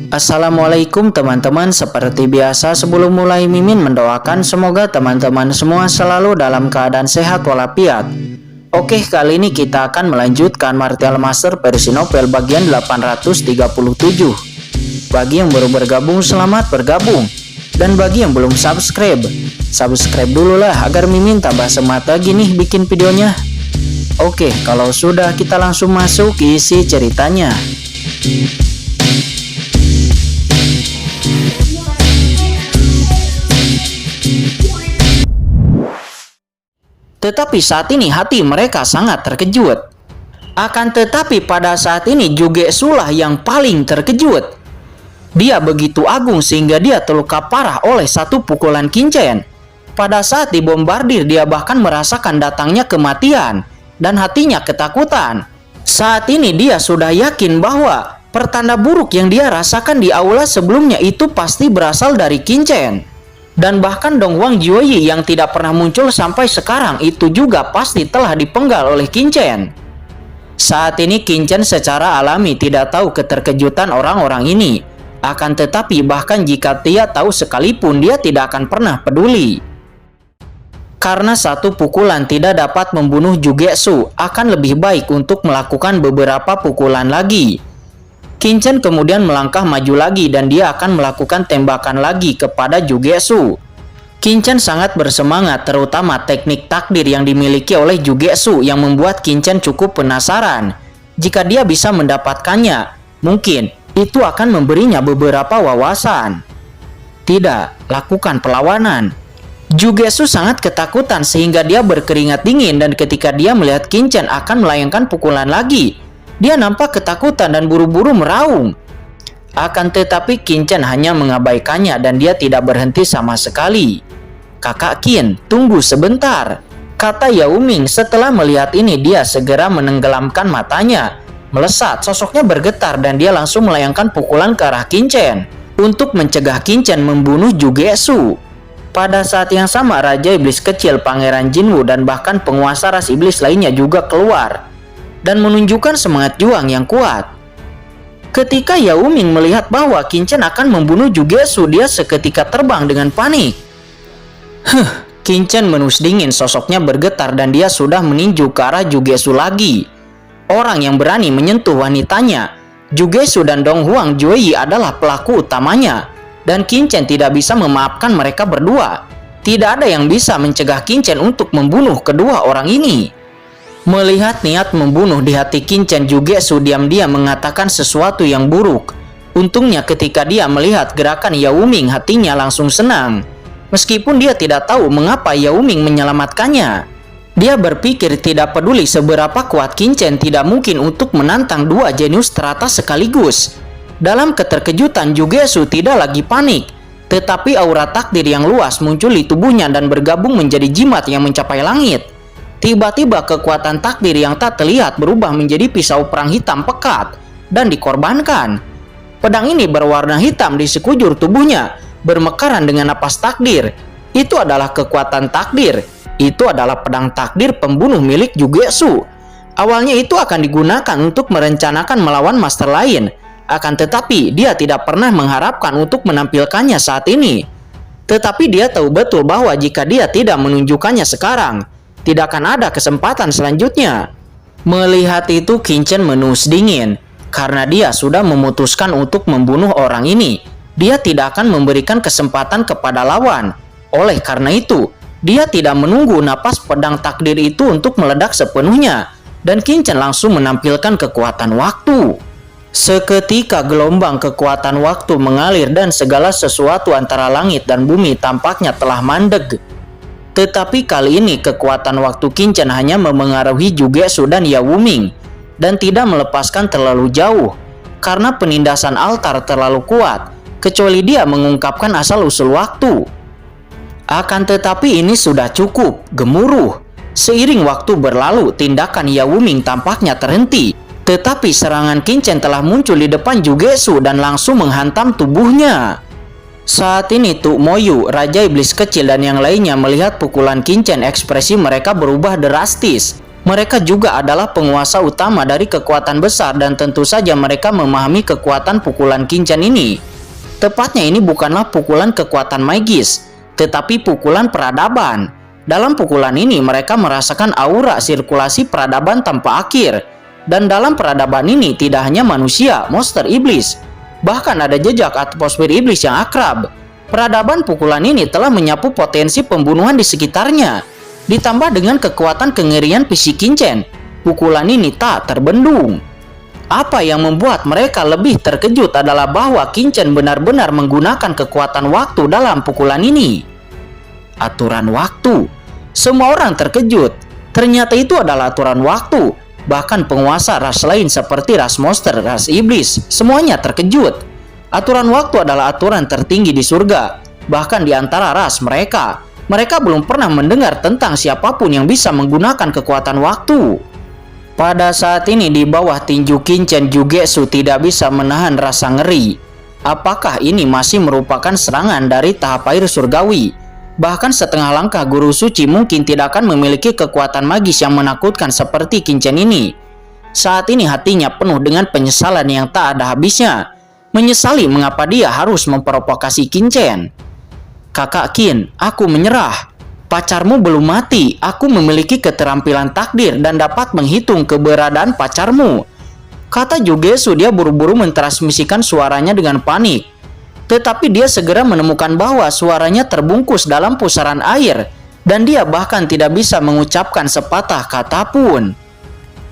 Assalamualaikum teman-teman, seperti biasa sebelum mulai Mimin mendoakan semoga teman-teman semua selalu dalam keadaan sehat walafiat. Oke, kali ini kita akan melanjutkan Martial Master versi novel bagian 837. Bagi yang baru bergabung, selamat bergabung. Dan bagi yang belum subscribe dulu lah agar Mimin tambah semangat lagi nih bikin videonya. Oke, kalau sudah kita langsung masuk ke isi ceritanya. Tetapi saat ini hati mereka sangat terkejut. Akan tetapi pada saat ini Jugetsu lah yang paling terkejut. Dia begitu agung sehingga dia terluka parah oleh satu pukulan Kinchen. Pada saat dibombardir dia bahkan merasakan datangnya kematian dan hatinya ketakutan. Saat ini dia sudah yakin bahwa pertanda buruk yang dia rasakan di aula sebelumnya itu pasti berasal dari Kinchen. Dan bahkan Dong Wang Jiuyi yang tidak pernah muncul sampai sekarang itu juga pasti telah dipenggal oleh Kinchen. Saat ini Kinchen secara alami tidak tahu keterkejutan orang-orang ini. Akan tetapi bahkan jika dia tahu sekalipun dia tidak akan pernah peduli. Karena satu pukulan tidak dapat membunuh Jugetsu, akan lebih baik untuk melakukan beberapa pukulan lagi. Kinchen kemudian melangkah maju lagi dan dia akan melakukan tembakan lagi kepada Jugetsu. Kinchen sangat bersemangat, terutama teknik takdir yang dimiliki oleh Jugetsu yang membuat Kinchen cukup penasaran. Jika dia bisa mendapatkannya, mungkin itu akan memberinya beberapa wawasan. Tidak, lakukan perlawanan. Jugetsu sangat ketakutan sehingga dia berkeringat dingin dan ketika dia melihat Kinchen akan melayangkan pukulan lagi, dia nampak ketakutan dan buru-buru meraung. Akan tetapi Kinchen hanya mengabaikannya dan dia tidak berhenti sama sekali. "Kakak Kin, tunggu sebentar," kata Yao Ming. Setelah melihat ini dia segera menenggelamkan matanya. Melesat, sosoknya bergetar dan dia langsung melayangkan pukulan ke arah Kinchen untuk mencegah Kinchen membunuh Jugetsu. Pada saat yang sama Raja Iblis Kecil, Pangeran Jinwoo dan bahkan penguasa ras iblis lainnya juga keluar dan menunjukkan semangat juang yang kuat. Ketika Yao Ming melihat bahwa Kinchen akan membunuh Jugetsu, dia seketika terbang dengan panik. Kinchen menus dingin, sosoknya bergetar dan dia sudah meninju ke arah Jugetsu lagi. Orang yang berani menyentuh wanitanya, Jugetsu dan Dong Wang Jiuyi adalah pelaku utamanya. Dan Kinchen tidak bisa memaafkan mereka berdua. Tidak ada yang bisa mencegah Kinchen untuk membunuh kedua orang ini. Melihat niat membunuh di hati Kinchen, Jugetsu diam-diam mengatakan sesuatu yang buruk. Untungnya ketika dia melihat gerakan Yao Ming, hatinya langsung senang. Meskipun dia tidak tahu mengapa Yao Ming menyelamatkannya. Dia berpikir tidak peduli seberapa kuat Kinchen tidak mungkin untuk menantang dua jenius teratas sekaligus. Dalam keterkejutan Jugetsu tidak lagi panik. Tetapi aura takdir yang luas muncul di tubuhnya dan bergabung menjadi jimat yang mencapai langit. Tiba-tiba kekuatan takdir yang tak terlihat berubah menjadi pisau perang hitam pekat dan dikorbankan. Pedang ini berwarna hitam di sekujur tubuhnya, bermekaran dengan napas takdir. Itu adalah kekuatan takdir. Itu adalah pedang takdir pembunuh milik Jugetsu. Awalnya itu akan digunakan untuk merencanakan melawan master lain. Akan tetapi dia tidak pernah mengharapkan untuk menampilkannya saat ini. Tetapi dia tahu betul bahwa jika dia tidak menunjukkannya sekarang, tidak akan ada kesempatan selanjutnya. Melihat itu Kinchen menus dingin. Karena dia sudah memutuskan untuk membunuh orang ini, dia tidak akan memberikan kesempatan kepada lawan. Oleh karena itu, dia tidak menunggu napas pedang takdir itu untuk meledak sepenuhnya. Dan Kinchen langsung menampilkan kekuatan waktu. Seketika gelombang kekuatan waktu mengalir dan segala sesuatu antara langit dan bumi tampaknya telah mandeg. Tetapi kali ini kekuatan waktu Kinchen hanya memengaruhi Jugetsu dan Yao Ming dan tidak melepaskan terlalu jauh karena penindasan altar terlalu kuat, kecuali dia mengungkapkan asal-usul waktu. Akan tetapi ini sudah cukup, gemuruh. Seiring waktu berlalu, tindakan Yao Ming tampaknya terhenti. Tetapi serangan Kinchen telah muncul di depan Jugetsu dan langsung menghantam tubuhnya. Saat ini Tuk Moyu, Raja Iblis Kecil dan yang lainnya melihat pukulan Kinchen, ekspresi mereka berubah drastis. Mereka juga adalah penguasa utama dari kekuatan besar dan tentu saja mereka memahami kekuatan pukulan Kincen ini. Tepatnya ini bukanlah pukulan kekuatan magis, tetapi pukulan peradaban. Dalam pukulan ini mereka merasakan aura sirkulasi peradaban tanpa akhir. Dan dalam peradaban ini tidak hanya manusia, monster iblis, bahkan ada jejak atmosfer iblis yang akrab. Peradaban pukulan ini telah menyapu potensi pembunuhan di sekitarnya. Ditambah dengan kekuatan kengerian fisik Kincen, pukulan ini tak terbendung. Apa yang membuat mereka lebih terkejut adalah bahwa Kincen benar-benar menggunakan kekuatan waktu dalam pukulan ini. Aturan waktu. Semua orang terkejut. Ternyata itu adalah aturan waktu. Bahkan penguasa ras lain seperti ras monster, ras iblis, semuanya terkejut. Aturan waktu adalah aturan tertinggi di surga, bahkan di antara ras mereka. Mereka belum pernah mendengar tentang siapapun yang bisa menggunakan kekuatan waktu. Pada saat ini di bawah tinju Kincen, Jugetsu tidak bisa menahan rasa ngeri. Apakah ini masih merupakan serangan dari tahap air surgawi? Bahkan setengah langkah guru suci mungkin tidak akan memiliki kekuatan magis yang menakutkan seperti Kincen ini. Saat ini hatinya penuh dengan penyesalan yang tak ada habisnya. Menyesali mengapa dia harus memprovokasi Kincen. Kakak Kin, aku menyerah. Pacarmu belum mati. Aku memiliki keterampilan takdir dan dapat menghitung keberadaan pacarmu. Kata Jugetsu. Dia buru-buru mentransmisikan suaranya dengan panik. Tetapi dia segera menemukan bahwa suaranya terbungkus dalam pusaran air. Dan dia bahkan tidak bisa mengucapkan sepatah kata pun.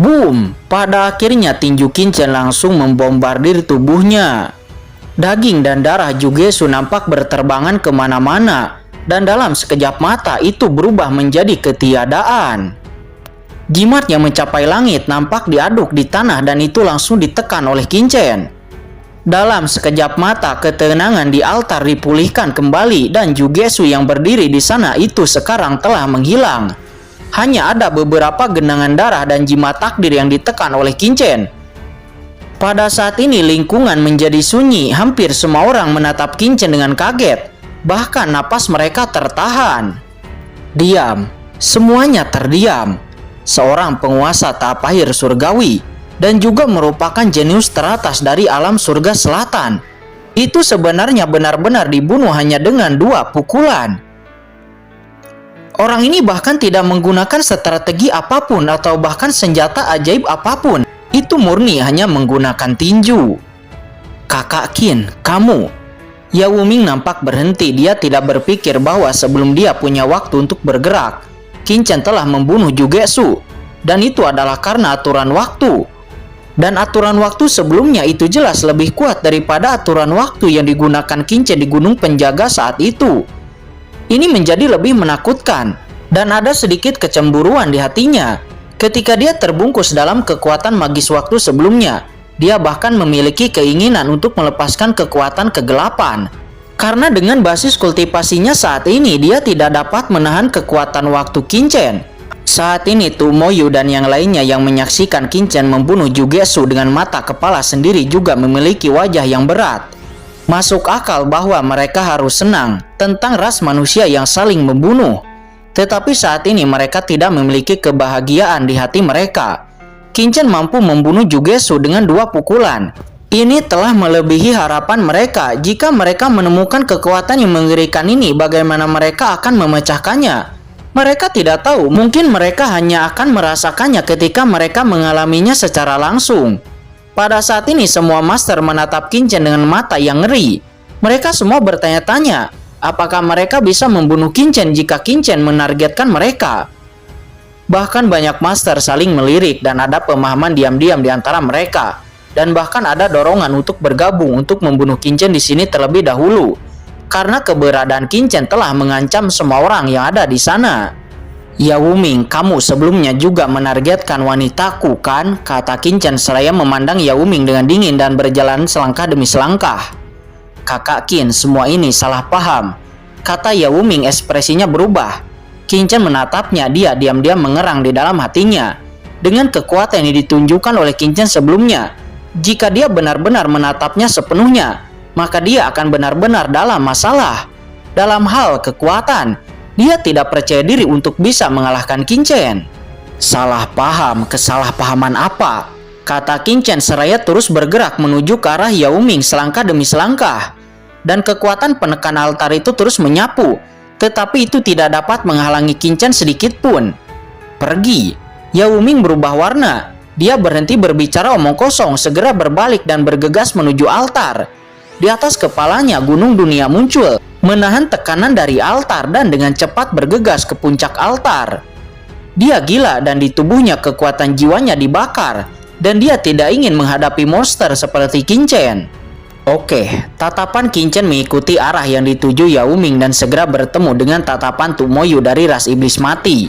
Boom! Pada akhirnya tinju Kincen langsung membombardir tubuhnya. Daging dan darah Jugetsu nampak berterbangan kemana-mana, dan dalam sekejap mata itu berubah menjadi ketiadaan. Jimat yang mencapai langit nampak diaduk di tanah dan itu langsung ditekan oleh Kincen. Dalam sekejap mata ketenangan di altar dipulihkan kembali dan Jugetsu yang berdiri di sana itu sekarang telah menghilang. Hanya ada beberapa genangan darah dan jimat takdir yang ditekan oleh Kincen. Pada saat ini lingkungan menjadi sunyi, hampir semua orang menatap Kincen dengan kaget. Bahkan napas mereka tertahan. Diam, semuanya terdiam. Seorang penguasa tahap akhir surgawi dan juga merupakan jenius teratas dari alam surga selatan. Itu sebenarnya benar-benar dibunuh hanya dengan 2 pukulan. Orang ini bahkan tidak menggunakan strategi apapun atau bahkan senjata ajaib apapun. Itu murni hanya menggunakan tinju. Kakak Kin, kamu. Yao Ming nampak berhenti. Dia tidak berpikir bahwa sebelum dia punya waktu untuk bergerak, Kincen telah membunuh Jugetsu. Dan itu adalah karena aturan waktu. Dan aturan waktu sebelumnya itu jelas lebih kuat daripada aturan waktu yang digunakan Kincen di Gunung Penjaga saat itu. Ini menjadi lebih menakutkan. Dan ada sedikit kecemburuan di hatinya. Ketika dia terbungkus dalam kekuatan magis waktu sebelumnya, dia bahkan memiliki keinginan untuk melepaskan kekuatan kegelapan. Karena dengan basis kultivasinya saat ini, dia tidak dapat menahan kekuatan waktu Kincen. Saat ini Tomoyo dan yang lainnya yang menyaksikan Kincen membunuh Jugetsu dengan mata kepala sendiri juga memiliki wajah yang berat. Masuk akal bahwa mereka harus senang tentang ras manusia yang saling membunuh. Tetapi saat ini mereka tidak memiliki kebahagiaan di hati mereka. Kincen mampu membunuh Jugetsu dengan 2 pukulan. Ini telah melebihi harapan mereka. Jika mereka menemukan kekuatan yang mengerikan ini, bagaimana mereka akan memecahkannya? Mereka tidak tahu, mungkin mereka hanya akan merasakannya ketika mereka mengalaminya secara langsung. Pada saat ini semua master menatap Kincen dengan mata yang ngeri. Mereka semua bertanya-tanya, apakah mereka bisa membunuh Kincen jika Kincen menargetkan mereka? Bahkan banyak master saling melirik dan ada pemahaman diam-diam di antara mereka. Dan bahkan ada dorongan untuk bergabung untuk membunuh Kincen di sini terlebih dahulu. Karena keberadaan Kincen telah mengancam semua orang yang ada di sana. Yao Ming, kamu sebelumnya juga menargetkan wanitaku kan? Kata Kincen seraya memandang Yao Ming dengan dingin dan berjalan selangkah demi selangkah. Kakak Qin, semua ini salah paham. Kata Yao Ming, ekspresinya berubah. Kincen menatapnya, dia diam-diam mengerang di dalam hatinya. Dengan kekuatan yang ditunjukkan oleh Kincen sebelumnya, jika dia benar-benar menatapnya sepenuhnya, maka dia akan benar-benar dalam masalah. Dalam hal kekuatan, dia tidak percaya diri untuk bisa mengalahkan Kincen. Salah paham, kesalahpahaman apa? Kata Qin Chen seraya terus bergerak menuju ke arah Yao Ming selangkah demi selangkah. Dan kekuatan penekan altar itu terus menyapu, tetapi itu tidak dapat menghalangi Qin Chen sedikit pun. Pergi. Yao Ming berubah warna. Dia berhenti berbicara omong kosong, segera berbalik dan bergegas menuju altar. Di atas kepalanya gunung dunia muncul, menahan tekanan dari altar dan dengan cepat bergegas ke puncak altar. Dia gila dan di tubuhnya kekuatan jiwanya dibakar, dan dia tidak ingin menghadapi monster seperti Qin Chen. Oke, tatapan Qin Chen mengikuti arah yang dituju Yao Ming dan segera bertemu dengan tatapan Tu Moyu dari ras iblis mati.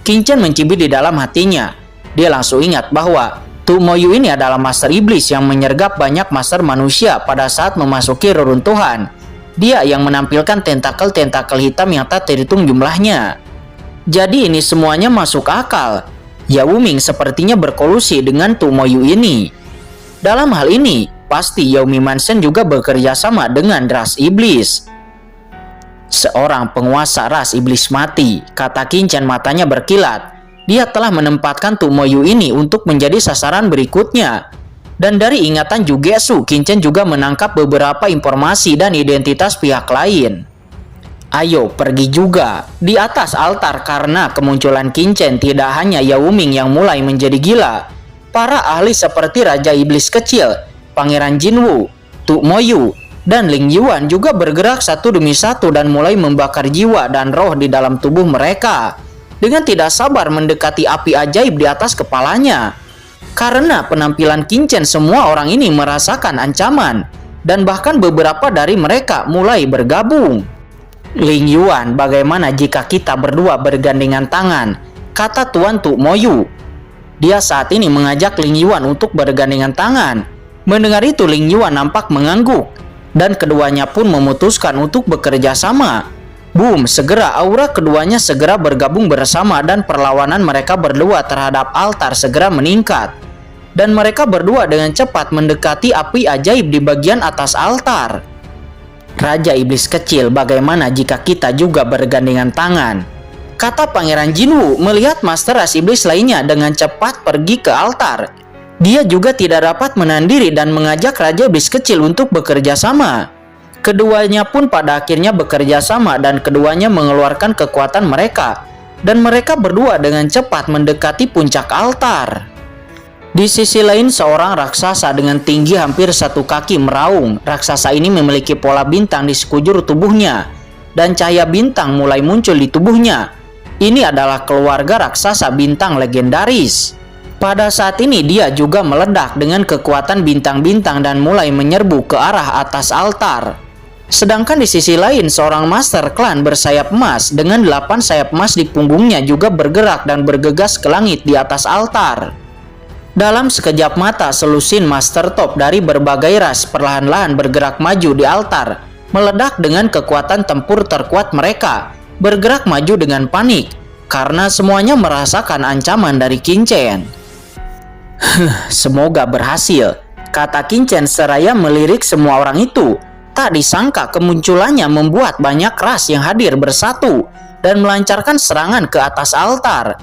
Qin Chen mencibir di dalam hatinya. Dia langsung ingat bahwa Tu Moyu ini adalah master iblis yang menyergap banyak master manusia pada saat memasuki reruntuhan. Dia yang menampilkan tentakel-tentakel hitam yang tak terhitung jumlahnya. Jadi ini semuanya masuk akal. Yao Ming sepertinya berkolusi dengan Tu Moyu ini. Dalam hal ini, pasti Yao Ming Mansen juga bekerja sama dengan ras iblis. Seorang penguasa ras iblis mati, kata Qin Chen matanya berkilat. Dia telah menempatkan Tu Moyu ini untuk menjadi sasaran berikutnya. Dan dari ingatan Jugetsu, Qin Chen juga menangkap beberapa informasi dan identitas pihak lain. Ayo pergi juga. Di atas altar karena kemunculan Qin Chen tidak hanya Yao Ming yang mulai menjadi gila. Para ahli seperti Raja Iblis Kecil, Pangeran Jinwu, Tu Moyu, dan Ling Yuan juga bergerak satu demi satu dan mulai membakar jiwa dan roh di dalam tubuh mereka. Dengan tidak sabar mendekati api ajaib di atas kepalanya. Karena penampilan Qin Chen semua orang ini merasakan ancaman. Dan bahkan beberapa dari mereka mulai bergabung. Ling Yuan, bagaimana jika kita berdua bergandengan tangan? Kata Tuan Tu Moyu. Dia saat ini mengajak Ling Yuan untuk bergandengan tangan. Mendengar itu Ling Yuan nampak mengangguk. Dan keduanya pun memutuskan untuk bekerja sama. Boom, segera aura keduanya segera bergabung bersama dan perlawanan mereka berdua terhadap altar segera meningkat. Dan mereka berdua dengan cepat mendekati api ajaib di bagian atas altar. Raja Iblis Kecil, bagaimana jika kita juga bergandengan tangan? Kata Pangeran Jinwu melihat Master Ras Iblis lainnya dengan cepat pergi ke altar. Dia juga tidak dapat menahan diri dan mengajak Raja Iblis Kecil untuk bekerja sama. Keduanya pun pada akhirnya bekerja sama dan keduanya mengeluarkan kekuatan mereka. Dan mereka berdua dengan cepat mendekati puncak altar. Di sisi lain seorang raksasa dengan tinggi hampir 1 kaki meraung. Raksasa ini memiliki pola bintang di sekujur tubuhnya. Dan cahaya bintang mulai muncul di tubuhnya. Ini adalah keluarga raksasa bintang legendaris. Pada saat ini dia juga meledak dengan kekuatan bintang-bintang dan mulai menyerbu ke arah atas altar. Sedangkan di sisi lain seorang master klan bersayap emas dengan 8 sayap emas di punggungnya juga bergerak dan bergegas ke langit di atas altar. Dalam sekejap mata selusin master top dari berbagai ras perlahan-lahan bergerak maju di altar, meledak dengan kekuatan tempur terkuat mereka, bergerak maju dengan panik, karena semuanya merasakan ancaman dari Qin Chen. Semoga berhasil, kata Qin Chen seraya melirik semua orang itu. Tak disangka kemunculannya membuat banyak ras yang hadir bersatu, dan melancarkan serangan ke atas altar.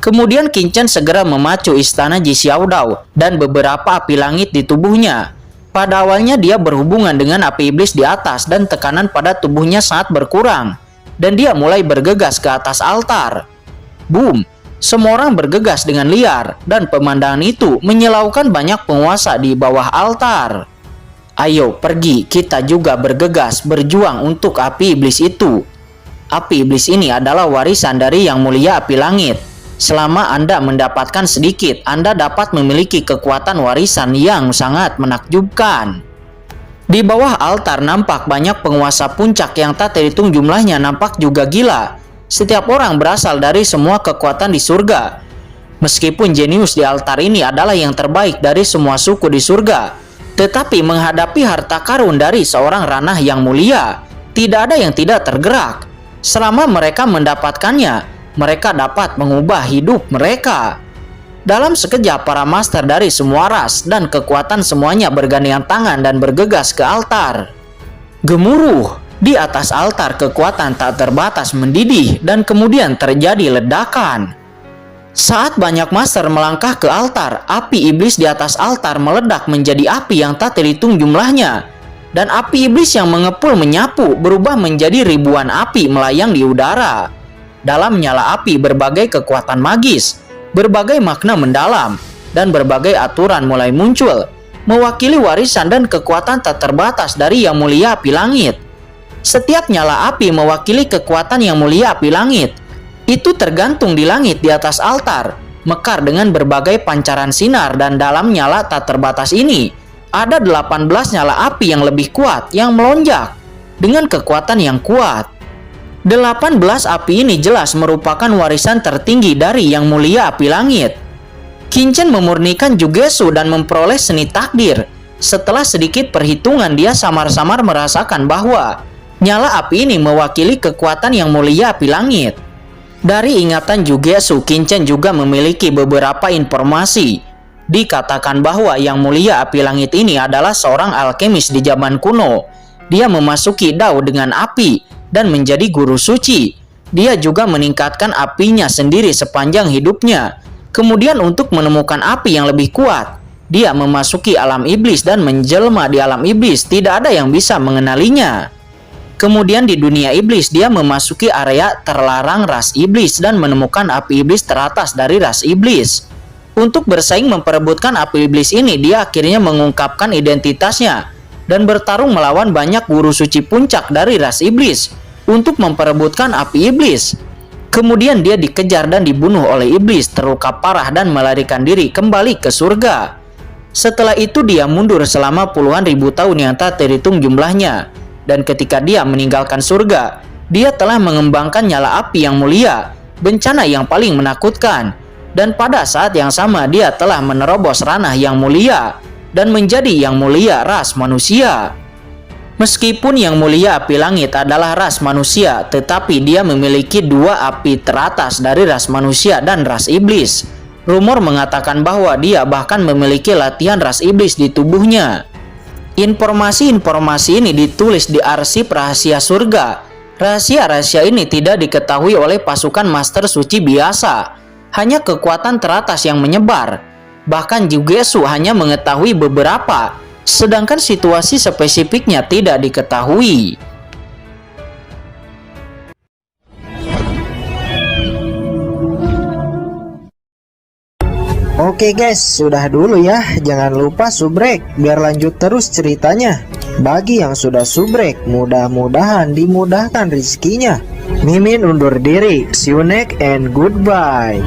Kemudian Qin Chen segera memacu istana Ji Xiaodao dan beberapa api langit di tubuhnya. Pada awalnya dia berhubungan dengan api iblis di atas dan tekanan pada tubuhnya sangat berkurang. Dan dia mulai bergegas ke atas altar. Boom! Semua orang bergegas dengan liar dan pemandangan itu menyilaukan banyak penguasa di bawah altar. Ayo pergi, kita juga bergegas berjuang untuk api iblis itu. Api iblis ini adalah warisan dari Yang Mulia Api Langit. Selama Anda mendapatkan sedikit, Anda dapat memiliki kekuatan warisan yang sangat menakjubkan. Di bawah altar nampak banyak penguasa puncak yang tak terhitung jumlahnya nampak juga gila. Setiap orang berasal dari semua kekuatan di surga. Meskipun jenius di altar ini adalah yang terbaik dari semua suku di surga, tetapi menghadapi harta karun dari seorang ranah yang mulia, tidak ada yang tidak tergerak. Selama mereka mendapatkannya, mereka dapat mengubah hidup mereka. Dalam sekejap para master dari semua ras dan kekuatan semuanya bergandengan tangan dan bergegas ke altar. Gemuruh! Di atas altar kekuatan tak terbatas mendidih dan kemudian terjadi ledakan. Saat banyak master melangkah ke altar, api iblis di atas altar meledak menjadi api yang tak terhitung jumlahnya. Dan api iblis yang mengepul menyapu berubah menjadi ribuan api melayang di udara. Dalam nyala api berbagai kekuatan magis, berbagai makna mendalam, dan berbagai aturan mulai muncul, mewakili warisan dan kekuatan tak terbatas dari Yang Mulia Api Langit. Setiap nyala api mewakili kekuatan Yang Mulia Api Langit. Itu tergantung di langit di atas altar, mekar dengan berbagai pancaran sinar, dan dalam nyala tak terbatas ini, ada 18 nyala api yang lebih kuat yang melonjak dengan kekuatan yang kuat. 18 api ini jelas merupakan warisan tertinggi dari Yang Mulia Api Langit. Qin Chen memurnikan Jugesu dan memperoleh seni takdir. Setelah sedikit perhitungan, dia samar-samar merasakan bahwa nyala api ini mewakili kekuatan Yang Mulia Api Langit. Dari ingatan Jugesu, Qin Chen juga memiliki beberapa informasi. Dikatakan bahwa Yang Mulia Api Langit ini adalah seorang alkemis di zaman kuno. Dia memasuki Dao dengan api dan menjadi guru suci. Dia juga meningkatkan apinya sendiri sepanjang hidupnya. Kemudian untuk menemukan api yang lebih kuat, dia memasuki alam iblis dan menjelma di alam iblis. Tidak ada yang bisa mengenalinya. Kemudian di dunia iblis, dia memasuki area terlarang ras iblis dan menemukan api iblis teratas dari ras iblis. Untuk bersaing memperebutkan api iblis ini, dia akhirnya mengungkapkan identitasnya dan bertarung melawan banyak guru suci puncak dari ras iblis untuk memperebutkan api iblis. Kemudian dia dikejar dan dibunuh oleh iblis, terluka parah dan melarikan diri kembali ke surga. Setelah itu dia mundur selama puluhan ribu tahun yang tak terhitung jumlahnya. Dan ketika dia meninggalkan surga, dia telah mengembangkan nyala api yang mulia, bencana yang paling menakutkan. Dan pada saat yang sama dia telah menerobos ranah yang mulia dan menjadi Yang Mulia ras manusia. Meskipun Yang Mulia Api Langit adalah ras manusia, tetapi dia memiliki dua api teratas dari ras manusia dan ras iblis. Rumor mengatakan bahwa dia bahkan memiliki latihan ras iblis di tubuhnya. Informasi-informasi ini ditulis di arsip rahasia surga. Rahasia-rahasia ini tidak diketahui oleh pasukan master suci biasa. Hanya kekuatan teratas yang menyebar. Bahkan Jugesu hanya mengetahui beberapa, sedangkan situasi spesifiknya tidak diketahui. Oke guys, sudah dulu ya. Jangan lupa subrek biar lanjut terus ceritanya. Bagi yang sudah subrek, mudah-mudahan dimudahkan rezekinya. Mimin undur diri. See you next and goodbye.